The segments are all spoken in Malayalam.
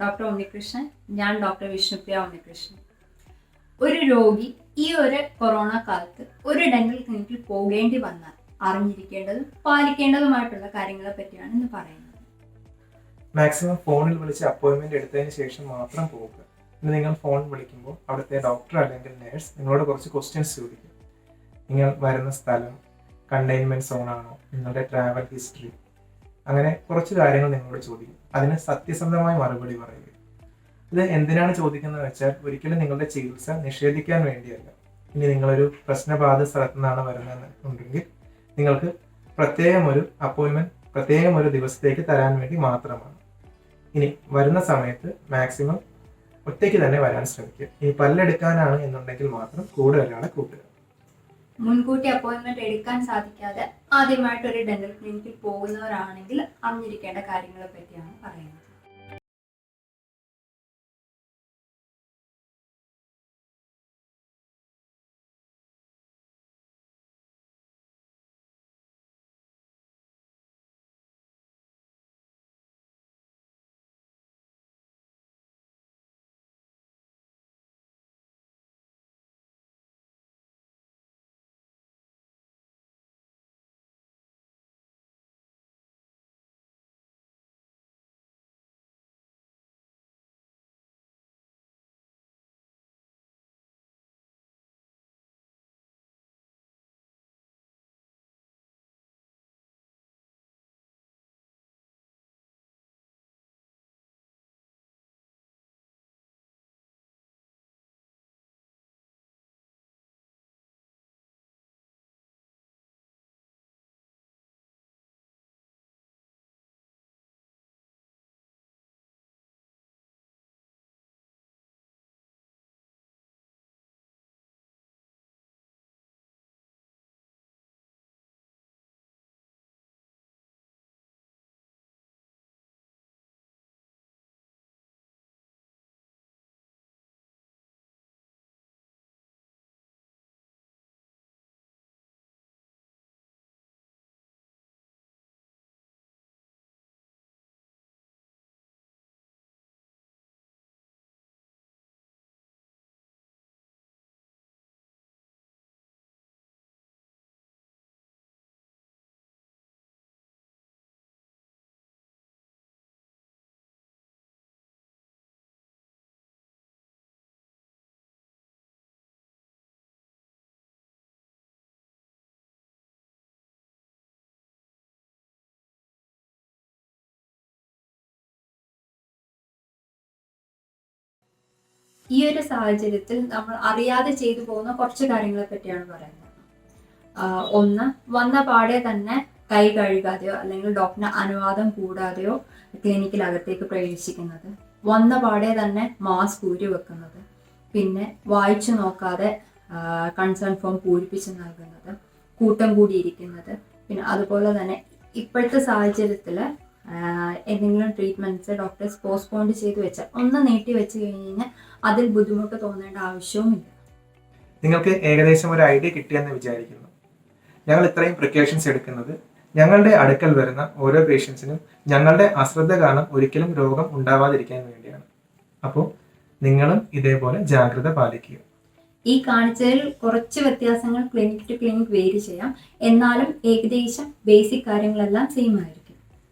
ഡോക്ടർ ഉണ്ണികൃഷ്ണൻ. ഞാൻ ഡോക്ടർ വിഷ്ണുപ്രിയ ഉണ്ണികൃഷ്ണൻ. ഒരു രോഗി ഈ ഒരു കൊറോണ കാലത്ത് ഒരു ഡെന്റൽ ക്ലിനിക്കിൽ പോകേണ്ടി വന്നാൽ അറിഞ്ഞിരിക്കേണ്ടതും പാലിക്കേണ്ടതുമായിട്ടുള്ള കാര്യങ്ങളെ പറ്റിയാണ് ഇന്ന് പറയുന്നത്. മാക്സിമം ഫോണിൽ വിളിച്ച് അപ്പോയിൻമെന്റ് എടുത്തതിന് ശേഷം മാത്രം പോകുക. ഇനി നിങ്ങൾ ഫോൺ വിളിക്കുമ്പോൾ അവിടുത്തെ ഡോക്ടർ അല്ലെങ്കിൽ നേഴ്സ് നിങ്ങളോട് കുറച്ച് ക്വസ്റ്റ്യൻസ് ചോദിക്കും. നിങ്ങൾ വരുന്ന സ്ഥലം കണ്ടെയ്ൻമെന്റ് സോണാണോ, നിങ്ങളുടെ ട്രാവൽ ഹിസ്റ്ററി, അങ്ങനെ കുറച്ച് കാര്യങ്ങൾ നിങ്ങളോട് ചോദിക്കും. അതിന് സത്യസന്ധമായ മറുപടി പറയുക. ഇത് എന്തിനാണ് ചോദിക്കുന്നത് വെച്ചാൽ ഒരിക്കലും നിങ്ങളുടെ ചികിത്സ നിഷേധിക്കാൻ വേണ്ടിയല്ല. ഇനി നിങ്ങളൊരു പ്രശ്നബാധിത സ്ഥലത്തു നിന്നാണ് വരുന്നതെന്നുണ്ടെങ്കിൽ നിങ്ങൾക്ക് പ്രത്യേകം ഒരു അപ്പോയിൻമെന്റ് പ്രത്യേകം ഒരു ദിവസത്തേക്ക് തരാൻ വേണ്ടി മാത്രമാണ്. ഇനി വരുന്ന സമയത്ത് മാക്സിമം ഒറ്റയ്ക്ക് തന്നെ വരാൻ ശ്രമിക്കുക. ഇനി പല്ലെടുക്കാനാണ് എന്നുണ്ടെങ്കിൽ മാത്രം കൂടെ ഒരാളെ കൂട്ടുക. മുൻകൂട്ടി അപ്പോയിന്റ്മെന്റ് എടുക്കാൻ സാധിക്കാതെ ആദ്യമായിട്ട് ഒരു ഡെന്റൽ ക്ലിനിക്കിൽ പോകുന്നവരാണെങ്കിൽ അറിഞ്ഞിരിക്കേണ്ട കാര്യങ്ങളെ പറ്റിയാണ് പറയുന്നത്. ഈ ഒരു സാഹചര്യത്തിൽ നമ്മൾ അറിയാതെ ചെയ്തു പോകുന്ന കുറച്ച് കാര്യങ്ങളെ പറ്റിയാണ് പറയുന്നത്. ഒന്ന്, വന്ന പാടെ തന്നെ കൈ കഴുകാതെയോ അല്ലെങ്കിൽ ഡോക്ടറിന് അനുവാദം കൂടാതെയോ ക്ലിനിക്കിലകത്തേക്ക് പ്രവേശിക്കുന്നത്, വന്ന പാടെ തന്നെ മാസ്ക് ഊരി വെക്കുന്നത്, പിന്നെ വായിച്ചു നോക്കാതെ കൺസേൺ ഫോം പൂരിപ്പിച്ച് നൽകുന്നത്, കൂട്ടം കൂടിയിരിക്കുന്നത്, പിന്നെ അതുപോലെ തന്നെ ഇപ്പോഴത്തെ സാഹചര്യത്തിൽ എന്തെങ്കിലും ട്രീറ്റ്മെന്റ്സ് ഡോക്ടേഴ്സ് പോസ്റ്റ്പോണ്ട് ചെയ്ത് വെച്ചാൽ ഒന്ന് നീട്ടി വെച്ച് കഴിഞ്ഞാൽ അതിൽ ബുദ്ധിമുട്ട് തോന്നേണ്ട ആവശ്യവുമില്ല. നിങ്ങൾക്ക് ഏകദേശം ഒരു ഐഡിയ കിട്ടിയെന്ന് വിചാരിക്കുന്നു. ഞങ്ങൾ ഇത്രയും പ്രിക്കോഷൻസ് എടുക്കുന്നത് ഞങ്ങളുടെ അടുക്കൽ വരുന്ന ഓരോ പേഷ്യൻസിനും ഞങ്ങളുടെ അശ്രദ്ധ കാരണം ഒരിക്കലും രോഗം ഉണ്ടാവാതിരിക്കാൻ വേണ്ടിയാണ്. അപ്പോൾ നിങ്ങളും ഇതേപോലെ ജാഗ്രത പാലിക്കുക. ഈ കാണിച്ചതിൽ കുറച്ച് വ്യത്യാസങ്ങൾ ക്ലിനിക് ടു ക്ലിനിക് വേരി ചെയ്യാം, എന്നാലും ഏകദേശം ബേസിക് കാര്യങ്ങളെല്ലാം സെയിം ആയിരിക്കും.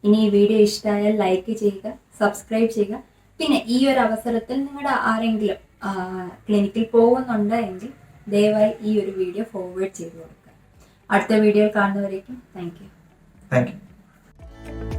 ഇനി ഈ വീഡിയോ ഇഷ്ടമായാൽ ലൈക്ക് ചെയ്യുക, സബ്സ്ക്രൈബ് ചെയ്യുക. പിന്നെ ഈ ഒരു അവസരത്തിൽ നിങ്ങളുടെ ആരെങ്കിലും ക്ലിനിക്കിൽ പോകുന്നുണ്ട് എങ്കിൽ ദയവായി ഈ ഒരു വീഡിയോ ഫോർവേഡ് ചെയ്ത് കൊടുക്കുക. അടുത്ത വീഡിയോയിൽ കാണുന്നവരേക്കും താങ്ക് യു.